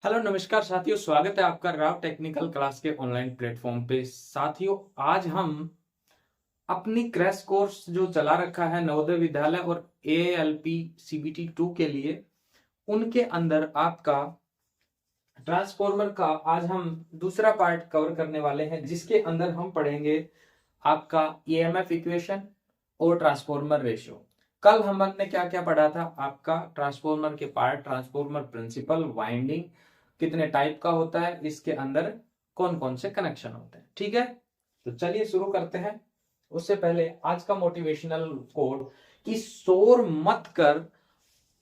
Hello नमस्कार साथियों, स्वागत है आपका राव टेक्निकल क्लास के ऑनलाइन प्लेटफॉर्म पे। साथियों, आज हम अपनी क्रैश कोर्स जो चला रखा है नवोदय विद्यालय और ALP CBT 2 के लिए, उनके अंदर आपका ट्रांसफॉर्मर का आज हम दूसरा पार्ट कवर करने वाले हैं, जिसके अंदर हम पढ़ेंगे आपका EMF इक्वेशन और ट्रांसफॉर्मर रेशियो। कल हमने क्या क्या पढ़ा था? आपका ट्रांसफॉर्मर के पार्ट, ट्रांसफॉर्मर प्रिंसिपल, वाइंडिंग कितने टाइप का होता है, इसके अंदर कौन कौन से कनेक्शन होते हैं। ठीक है, तो चलिए शुरू करते हैं। उससे पहले आज का मोटिवेशनल कोड कि शोर मत कर,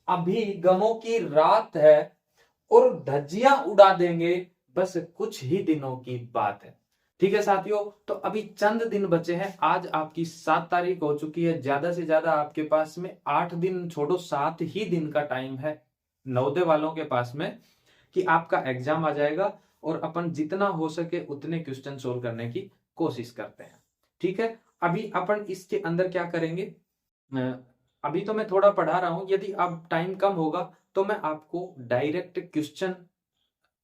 अभी गमों की रात है और धज्जियां उड़ा देंगे, बस कुछ ही दिनों की बात है। ठीक है साथियों, तो अभी चंद दिन बचे हैं। आज आपकी 7 तारीख हो चुकी है। ज्यादा से ज्यादा आपके पास में 8 दिन छोड़ो, 7 ही दिन का टाइम है नवोदय वालों के पास में कि आपका एग्जाम आ जाएगा, और अपन जितना हो सके उतने क्वेश्चन सोल्व करने की कोशिश करते हैं। ठीक है, अभी अपन इसके अंदर क्या करेंगे? अभी तो मैं थोड़ा पढ़ा रहा हूं, यदि अब टाइम कम होगा तो मैं आपको डायरेक्ट क्वेश्चन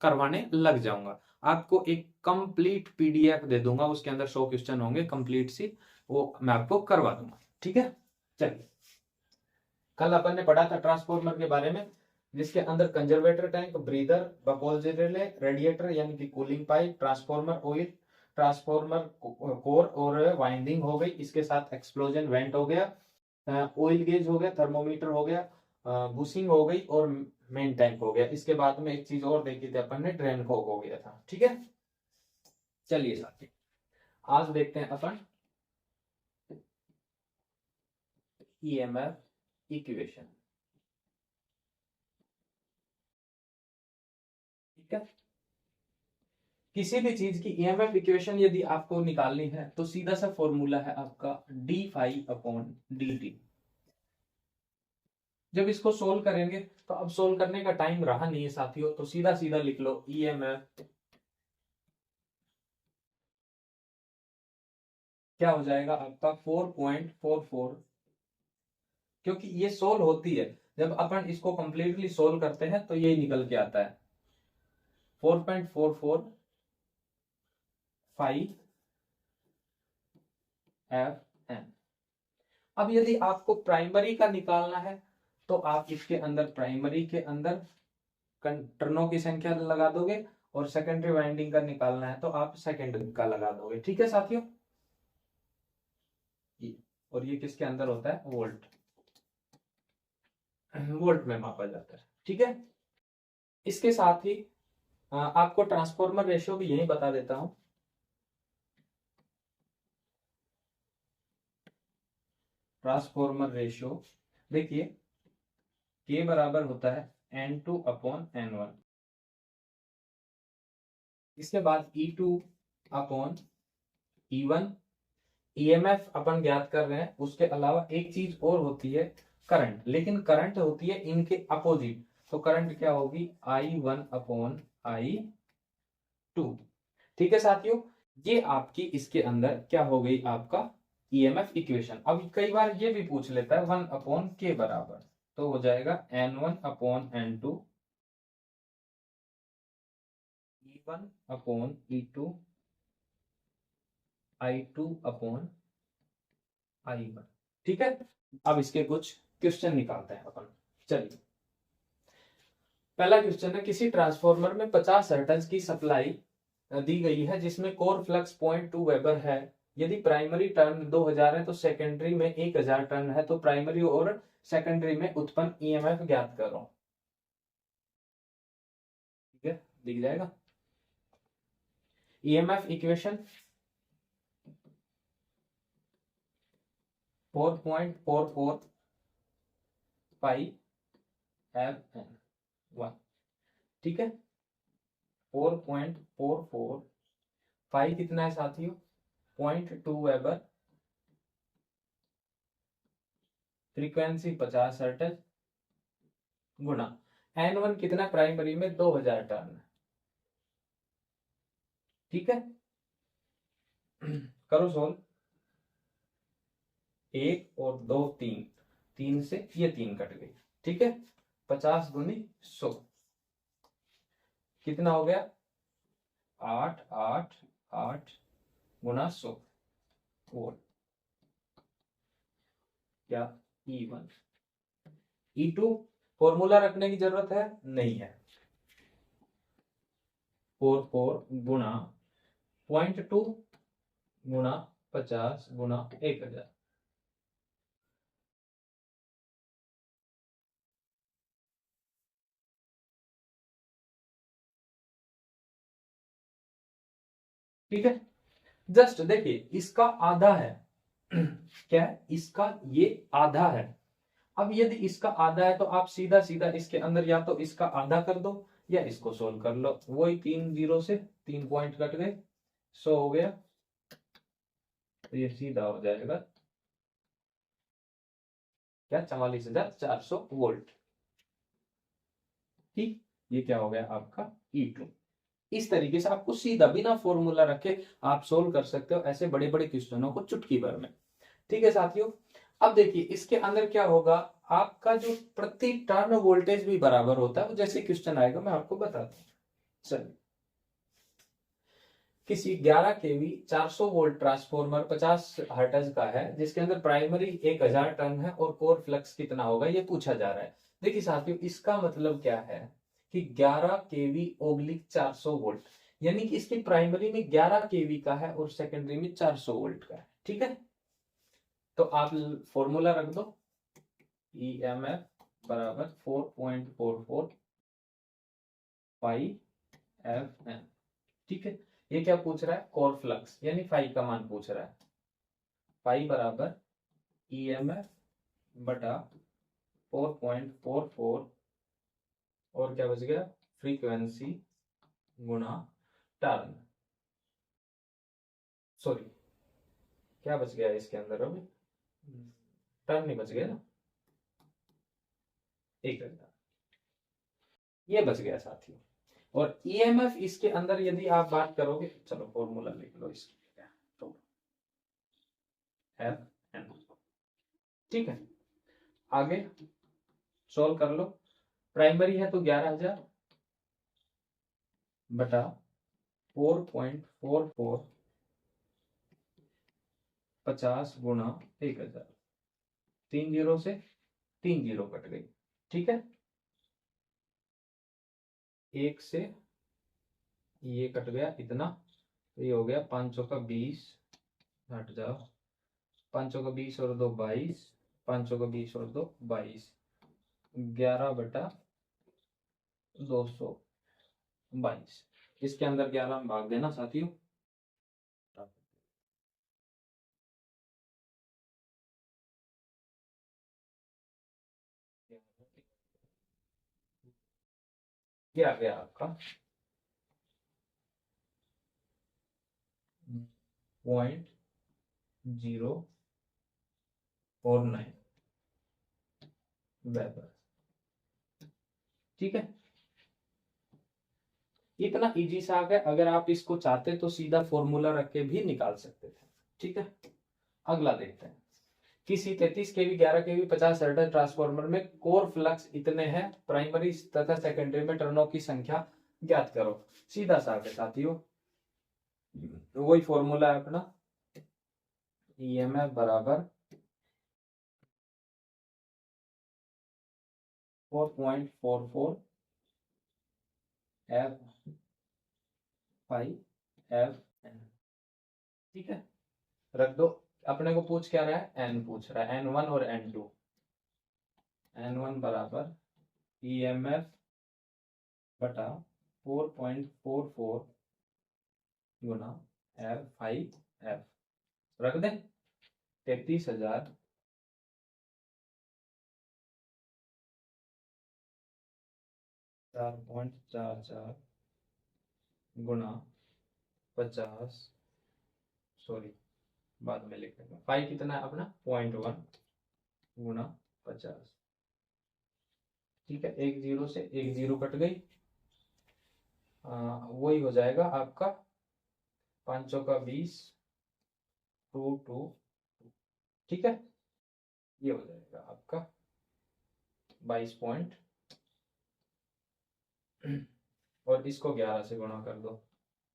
करवाने लग जाऊंगा। आपको एक कंप्लीट PDF दे दूंगा, उसके अंदर 100 क्वेश्चन होंगे कंप्लीट सी, वो मैं आपको करवा दूंगा। ठीक है, चलिए। कल अपन ने पढ़ा था ट्रांसफॉर्मर के बारे में, जिसके अंदर conservator tank, breather, Buchholz relay, radiator यानी कि cooling pipe, transformer oil, transformer core और वाइंडिंग हो गई, इसके साथ एक्सप्लोजन वेंट हो गया, ऑयल गेज हो गया, थर्मोमीटर हो गया, बुशिंग हो गई और मेन टैंक हो गया। इसके बाद में एक चीज और देखी थी अपन ने, ड्रेन कॉक हो गया था। ठीक है, चलिए साथी, आज देखते हैं अपन EMF इक्वेशन। ठीक है, किसी भी चीज की EMF इक्वेशन यदि आपको निकालनी है तो सीधा सा फॉर्मूला है आपका d∅/dt। जब इसको सोल्व करेंगे तो अब सोल्व करने का टाइम रहा नहीं है साथियों, तो सीधा सीधा लिख लो EMF क्या हो जाएगा आपका 4.44, क्योंकि ये सोल्व होती है। जब अपन इसको कंप्लीटली सोल्व करते हैं तो यही निकल के आता है 4.445 F N। अब यदि आपको प्राइमरी का निकालना है तो आप इसके अंदर प्राइमरी के अंदर टर्नों की संख्या लगा दोगे, और सेकेंडरी वाइंडिंग का निकालना है तो आप सेकेंडरी का लगा दोगे। ठीक है साथियों, और ये किसके अंदर होता है? वोल्ट, वोल्ट में मापा जाता है। ठीक है, इसके साथ ही आपको ट्रांसफॉर्मर रेशियो भी यही बता देता हूं। ट्रांसफॉर्मर रेशियो देखिए, K बराबर होता है N2/N1। इसके बाद E2/E1। EMF अपन ज्ञात कर रहे हैं, उसके अलावा एक चीज और होती है, करंट। लेकिन करंट होती है इनके अपोजिट, तो करंट क्या होगी? I1/I2। ठीक है साथियों, ये आपकी इसके अंदर क्या हो गई? आपका EMF इक्वेशन। अब कई बार ये भी पूछ लेता है 1/K बराबर, तो हो जाएगा N1/N2, E1/E2, I2/I1। ठीक है, अब इसके कुछ क्वेश्चन निकालते हैं अपन। चलिए, पहला क्वेश्चन है, किसी ट्रांसफॉर्मर में 50 हर्ट्ज की सप्लाई दी गई है जिसमें कोर फ्लक्स 0.2 वेबर है। यदि प्राइमरी टर्न 2000 है तो सेकेंडरी में 1000 टर्न है, तो प्राइमरी और सेकेंडरी में उत्पन्न EMF ज्ञात करो। ठीक है, दिख जाएगा EMF इक्वेशन 4.44 F N1। ठीक है, 4.44 कितना है साथियों? 0.2 वेबर, फ्रीक्वेंसी 50 हर्ट्ज, गुना N1 कितना? प्राइमरी में 2000 टर्न। ठीक है, करो सोल्व। 1 और 2 3, 3 से ये 3 कट गई। ठीक है, 50 × 100। कितना हो गया 888 गुना 100 वोल्ट। क्या E1 E2 फॉर्मूला रखने की जरूरत है नहीं है, 44 गुना 0.2 गुना 50 गुना 1000। ठीक है, जस्ट देखिए इसका आधा है क्या है इसका, ये आधा है। अब यदि इसका आधा है तो आप सीधा सीधा इसके अंदर या तो इसका आधा कर दो या इसको सोल्व कर लो, वही 3 जीरो से 3 पॉइंट कट गए, 100 हो गया, तो ये सीधा हो जाएगा क्या 44,400 वोल्ट। ठीक, ये क्या हो गया आपका E2। इस तरीके से आपको सीधा बिना फॉर्मूला रखे आप सोल्व कर सकते हो ऐसे बड़े बड़े क्वेश्चनों को चुटकी भर में। ठीक है साथियों, अब देखिए इसके अंदर क्या होगा, आपका जो प्रति टर्न वोल्टेज भी बराबर होता है, जैसे क्वेश्चन आएगा मैं आपको बताता हूँ। चलिए, किसी 11 केवी 400 वोल्ट ट्रांसफॉर्मर 50 हर्ट्ज का है जिसके अंदर प्राइमरी 1000 टर्न है और कोर फ्लक्स कितना होगा ये पूछा जा रहा है। देखिए साथियों, इसका मतलब क्या है कि 11 केवी ओब्लिक 400 वोल्ट, यानी कि इसकी प्राइमरी में 11 केवी का है और सेकेंडरी में 400 वोल्ट का है। ठीक है, तो आप फॉर्मूला रख दो, EMF बराबर 4.44 पाई FN। ठीक है, ये क्या पूछ रहा है, कोर फ्लक्स यानी फाई का मान पूछ रहा है। फाई बराबर EMF बटा 4.44 और क्या बच गया फ्रीक्वेंसी गुना टर्न, सॉरी क्या बच गया इसके अंदर, अभी टर्न नहीं बच गया ना, 1000 ये बच गया साथियों। और EMF इसके अंदर यदि आप बात करोगे, चलो फॉर्मूला लिख लो इसके, तो FN। ठीक है, आगे सॉल्व कर लो, प्राइमरी है तो 11,000 बटा 4.44 50 गुना 1000, 3 जीरो से 3 जीरो कट गई। ठीक है, एक से ये कट गया इतना, तो ये हो गया 500 का 20, हट जाओ, 500 का 20 और 2 22, 500 का 20 और 2 22, 11 बटा 222, इसके अंदर 11 भाग देना साथियों। क्या आ गया आपका 0.049 वेबर। ठीक है, इतना इजी सा आ गया, अगर आप इसको चाहते तो सीधा फॉर्मूला रख के भी निकाल सकते थे। ठीक है, अगला देखते हैं, किसी 33 केवी 11 केवी 50 हर्ट्ज ट्रांसफार्मर में कोर फ्लक्स इतने हैं, प्राइमरी तथा सेकेंडरी में टर्नों की संख्या ज्ञात करो। सीधा सा है साथियों, वही फॉर्मूला है अपना, EMF बराबर 4.44 F फाई FN। ठीक है, रख दो, अपने को पूछ क्या रहा है, N पूछ रहा है, N1 और N2। N1 बराबर EMF बटा 4.44 गुना F5F, रख दें 33,000 4.44 गुना 50, सॉरी बाद में लिख लेंगे, फाइव कितना है अपना 0.1 गुना 50। ठीक है, एक जीरो से एक जीरो कट गई, वही हो जाएगा आपका 500 का 20 2 ठीक है, ये हो जाएगा आपका 22.5 और इसको 11 से गुणा कर दो।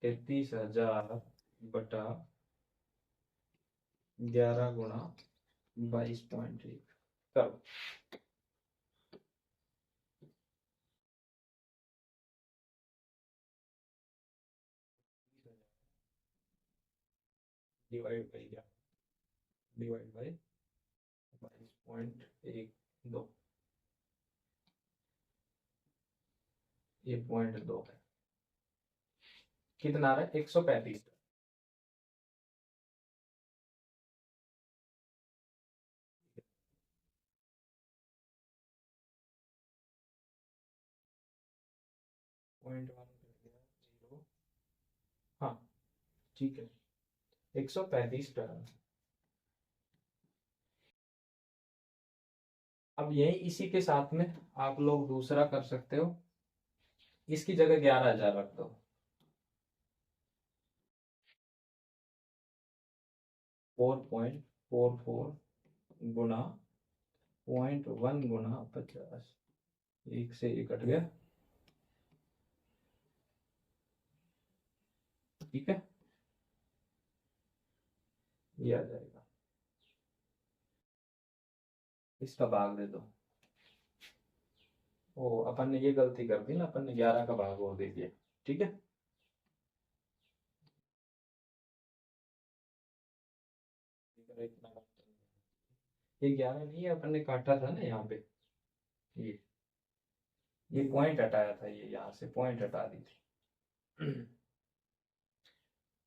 33,000 बटा 11 गुणा 22.1 करो। डिवाइड बाई क्या, डिवाइड बाई 22.12, ये 0.2 है। कितना आ रहा है? 135। पॉइंट वन कर दिया, 0। हाँ ठीक है, 135 टर्न। अब यही इसी के साथ में आप लोग दूसरा कर सकते हो, इसकी जगह 11,000 रख दो। 4.44 गुना 0.1 गुना 50, एक से एक कट गया, ठीक है, ये आ जाएगा। इसका भाग दे दो। ओ अपन ने ये गलती कर दी ना, अपन ने 11 का भाग और दे दिया, ठीक है। ये 11 नहीं है, अपन ने काटा था ना यहाँ पे, ये पॉइंट हटाया था, ये यहाँ से पॉइंट हटा दी थी।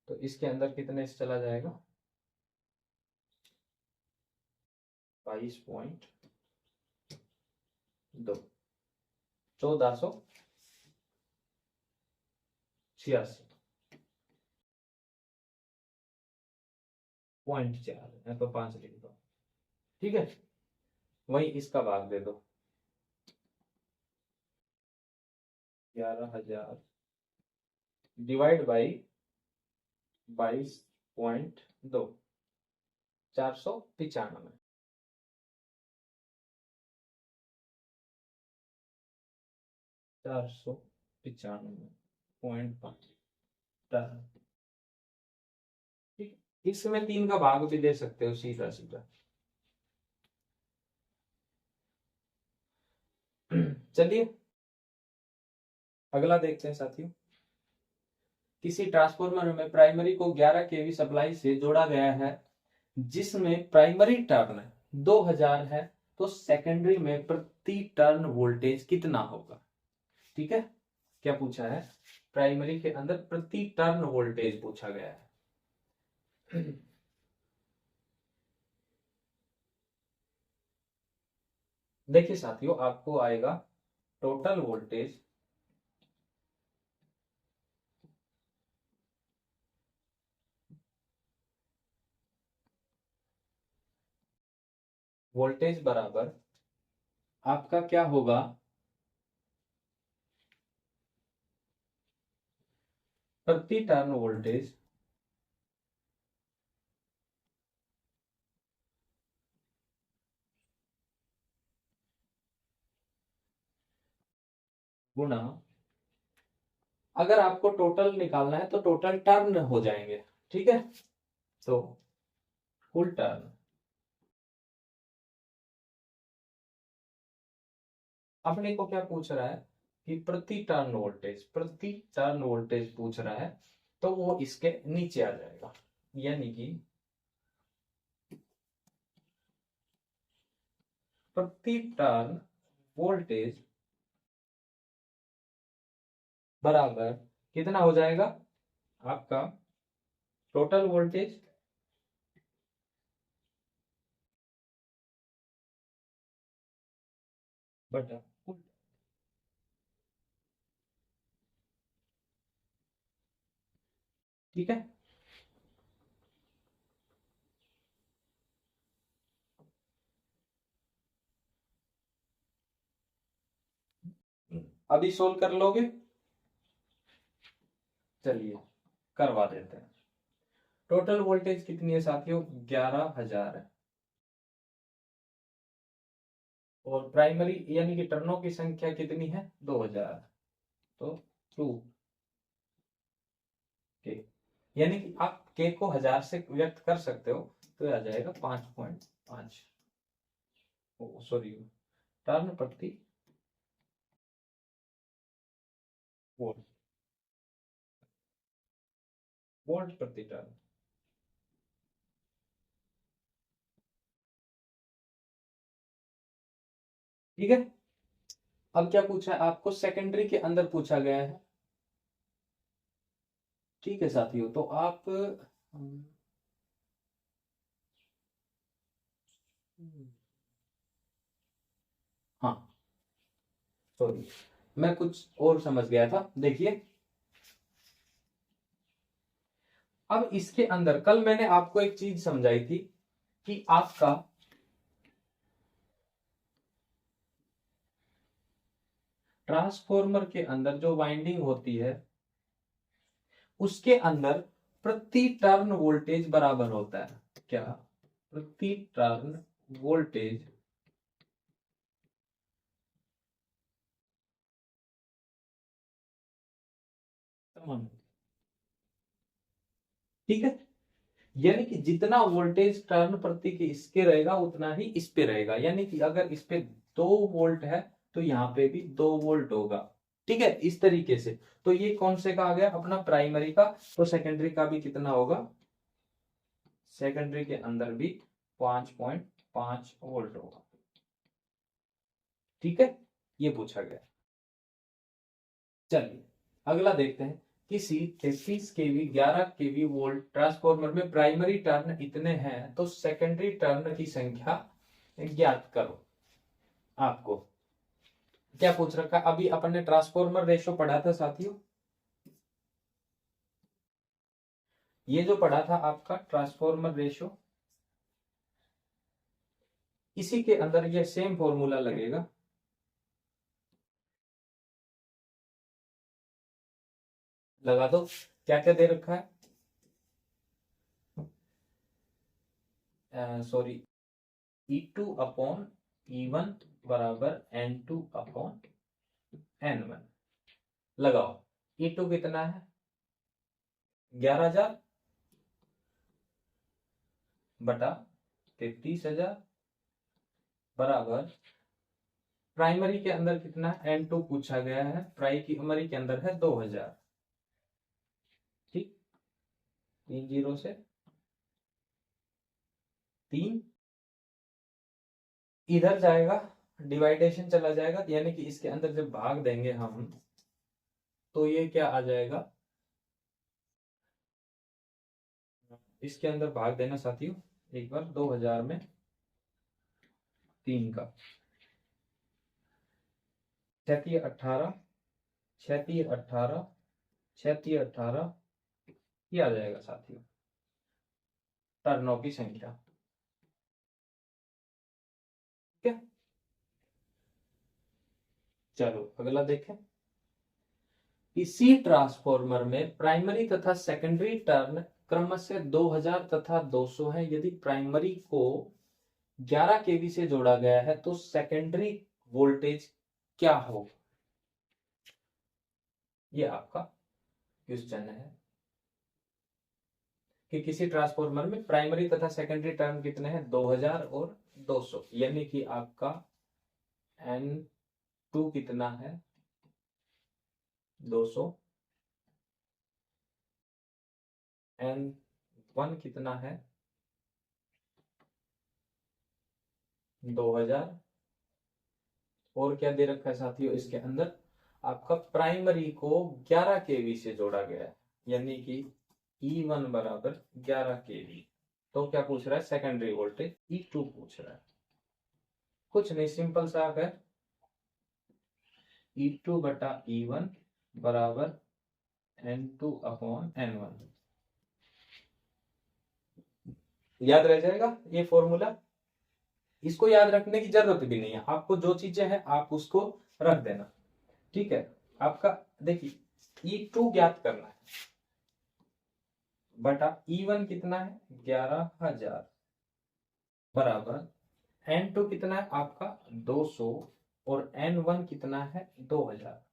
तो इसके अंदर कितने से चला जाएगा? 22.2, 1486.4 है, तो 5 लिख दो, ठीक है। वही इसका भाग दे दो। 11,000 डिवाइड बाई 22.2, 495। 495.5 टर्न, ठीक है। इसमें 3 का भाग भी दे सकते हो सीधा सीधा। चलिए अगला देखते हैं साथियों। किसी ट्रांसफार्मर में प्राइमरी को 11 केवी सप्लाई से जोड़ा गया है, जिसमें प्राइमरी टर्न 2000 है, तो सेकेंडरी में प्रति टर्न वोल्टेज कितना होगा? ठीक है, क्या पूछा है? प्राइमरी के अंदर प्रति टर्न वोल्टेज पूछा गया है। देखिए साथियों, आपको आएगा टोटल वोल्टेज बराबर आपका क्या होगा? प्रति टर्न वोल्टेज गुणा, अगर आपको टोटल निकालना है तो टोटल टर्न हो जाएंगे, ठीक है, तो फुल टर्न। अपने को क्या पूछ रहा है कि प्रति टर्न वोल्टेज पूछ रहा है, तो वो इसके नीचे आ जाएगा, यानी कि प्रति टर्न वोल्टेज बराबर कितना हो जाएगा? आपका टोटल वोल्टेज बटा फुल। ठीक है, अभी सोल्व कर लोगे? चलिए करवा देते हैं। टोटल वोल्टेज कितनी है साथियों? 11,000 है, और प्राइमरी यानी कि टर्नों की संख्या कितनी है? 2000, तो टू के, यानी कि आप के को 1000 से व्यक्त कर सकते हो, तो आ जाएगा 5.5 सॉरी टर्न प्रति वोल्ट, वोल्ट प्रति टर्न। ठीक है, अब क्या पूछा है आपको, सेकेंडरी के अंदर पूछा गया है। ठीक है साथियों, तो आप हाँ सॉरी मैं कुछ और समझ गया था। देखिए अब इसके अंदर कल मैंने आपको एक चीज समझाई थी कि आपका ट्रांसफॉर्मर के अंदर जो वाइंडिंग होती है उसके अंदर प्रति टर्न वोल्टेज बराबर होता है। क्या? प्रति टर्न वोल्टेज समान। ठीक है, यानी कि जितना वोल्टेज टर्न प्रति के इसके रहेगा उतना ही इस पे रहेगा, यानी कि अगर इस पे 2 वोल्ट है तो यहाँ पे भी 2 वोल्ट होगा। ठीक है, इस तरीके से। तो ये कौन से का आ गया अपना प्राइमरी का, तो सेकेंडरी का भी कितना होगा, सेकेंडरी के अंदर भी 5.5 वोल्ट होगा। ठीक है, ये पूछा गया। चलिए अगला देखते हैं, किसी 33 केवी 11 केवी वोल्ट ट्रांसफॉर्मर में प्राइमरी टर्न इतने हैं तो सेकेंडरी टर्न की संख्या ज्ञात करो। आपको क्या पूछ रखा, अभी अपन ने ट्रांसफॉर्मर रेशो पढ़ा था साथियों, ये जो पढ़ा था आपका ट्रांसफॉर्मर रेशो, इसी के अंदर ये सेम फॉर्मूला लगेगा। लगा दो, क्या क्या दे रखा है, सॉरी E2/E1 बराबर N2/N1। लगाओ, E2 कितना है 11,000 बटा 33,000 बराबर प्राइमरी के अंदर कितना N2 पूछा गया है, प्राइमरी के अंदर है 2,000। ठीक, 3 जीरो से 3 इधर जाएगा, डिवाइडेशन चला जाएगा, यानी कि इसके अंदर जब भाग देंगे हम तो ये क्या आ जाएगा, इसके अंदर भाग देना साथियों एक बार 2,000 में 3 का, 36 18 36 18 36 18 ये आ जाएगा साथियों टर्नों की संख्या। ठीक है, चलो अगला देखें, इसी ट्रांसफॉर्मर में प्राइमरी तथा सेकेंडरी टर्न क्रमशः 2000 तथा 200 है। यदि प्राइमरी को 11 केवी से जोड़ा गया है तो सेकेंडरी वोल्टेज क्या हो, ये आपका क्वेश्चन है कि किसी ट्रांसफॉर्मर में प्राइमरी तथा सेकेंडरी टर्न कितने हैं 2000 और 200, यानी कि आपका N2 कितना है 200, N1 कितना है 2000, और क्या दे रखा है साथियों इसके अंदर, आपका प्राइमरी को 11 केवी से जोड़ा गया है, यानी कि E1 बराबर 11 केवी। तो क्या पूछ रहा है सेकेंडरी वोल्टेज E2 पूछ रहा है, कुछ नहीं सिंपल सा है, E2 बटा E1 बराबर N2/N1। याद रह जाएगा ये फॉर्मूला, इसको याद रखने की जरूरत भी नहीं है, आपको जो चीजें हैं आप उसको रख देना। ठीक है, आपका देखिए E2 ज्ञात करना है बटा E1 कितना है 11,000 बराबर N2 कितना है आपका 200 और N1 कितना है 2000।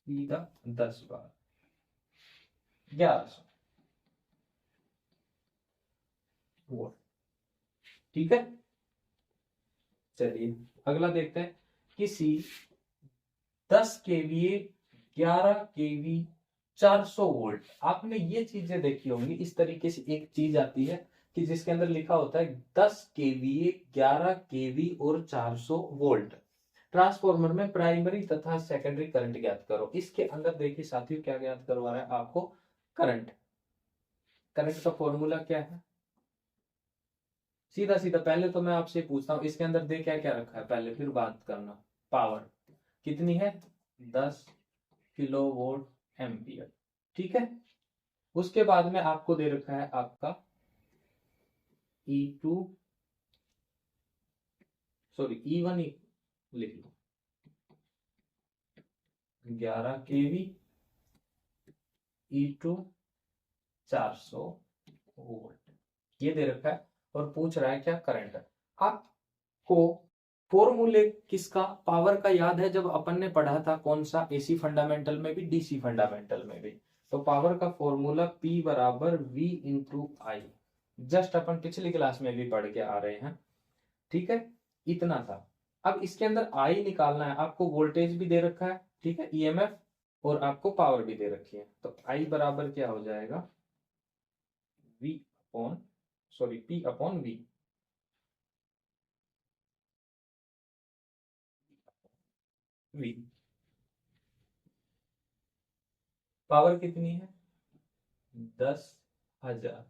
सीधा 10 बार 1100 वोल्ट। ठीक है, चलिए अगला देखते हैं। किसी 10 केवीए 11 केवी 400 वोल्ट, आपने ये चीजें देखी होंगी। इस तरीके से एक चीज आती है कि जिसके अंदर लिखा होता है 10 केवीए 11 केवी और 400 वोल्ट। ट्रांसफॉर्मर में प्राइमरी तथा सेकेंडरी करंट ज्ञात करो। इसके अंदर देखिए साथियों क्या ज्ञात करवा रहा है आपको, करंट। करंट का फॉर्मूला क्या है, सीधा सीधा। पहले तो मैं आपसे पूछता हूं इसके अंदर दे क्या क्या रखा है पहले, फिर बात करना। पावर कितनी है, 10 किलोवोल्ट एम्पियर। ठीक है, उसके बाद में आपको दे रखा है आपका E2 सॉरी E1 लिख लो 11 केवी, E2 400 वोल्ट, ये दे रखा है। और पूछ रहा है क्या, करंट। आपको फॉर्मूले किसका, पावर का याद है, जब अपन ने पढ़ा था कौन सा, एसी फंडामेंटल में भी डीसी फंडामेंटल में भी। तो पावर का फॉर्मूला P बराबर V इंटू आई, जस्ट अपन पिछली क्लास में भी पढ़ के आ रहे हैं। ठीक है, इतना था। अब इसके अंदर आई निकालना है आपको, वोल्टेज भी दे रखा है, ठीक है, ईएमएफ, और आपको पावर भी दे रखी है। तो आई बराबर क्या हो जाएगा, P अपॉन V। पावर कितनी है, 10,000।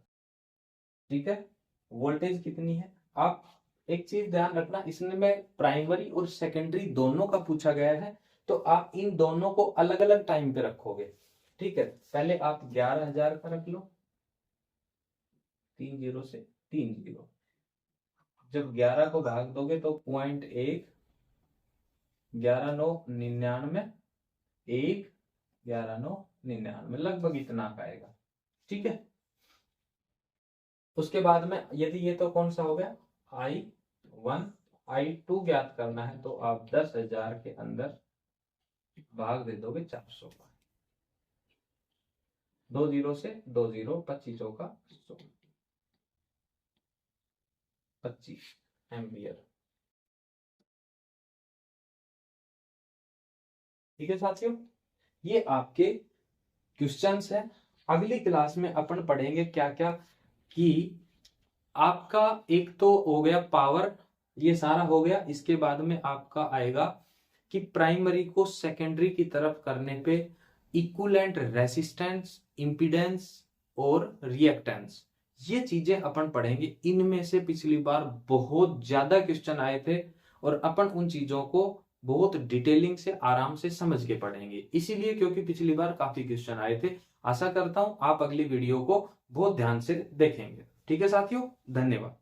ठीक है, वोल्टेज कितनी है। आप एक चीज ध्यान रखना, इसमें प्राइमरी और सेकेंडरी दोनों का पूछा गया है, तो आप इन दोनों को अलग अलग टाइम पे रखोगे। ठीक है, पहले आप 11,000 का रख लो, 3 0 से 3 0। जब 11 को भाग दोगे तो 0.1, 11 9 99, 1 11 9 99, लगभग इतना आएगा। ठीक है, उसके बाद में यदि ये तो कौन सा हो गया, I1, I2 ज्ञात करना है, तो आप 10,000 के अंदर भाग दे दोगे 400 का, 2 0 से 2 0, 25 का 100, 25 एम्पियर। ठीक है साथियों, ये आपके क्वेश्चंस है। अगली क्लास में अपन पढ़ेंगे क्या क्या, कि आपका एक तो हो गया पावर, ये सारा हो गया। इसके बाद में आपका आएगा कि प्राइमरी को सेकेंडरी की तरफ करने पे इक्विवेलेंट रेसिस्टेंस, इंपीडेंस और रिएक्टेंस, ये चीजें अपन पढ़ेंगे। इनमें से पिछली बार बहुत ज्यादा क्वेश्चन आए थे और अपन उन चीजों को बहुत डिटेलिंग से आराम से समझ के पढ़ेंगे, इसीलिए क्योंकि पिछली बार काफी क्वेश्चन आए थे। आशा करता हूं आप अगली वीडियो को बहुत ध्यान से देखेंगे। ठीक है साथियों, धन्यवाद।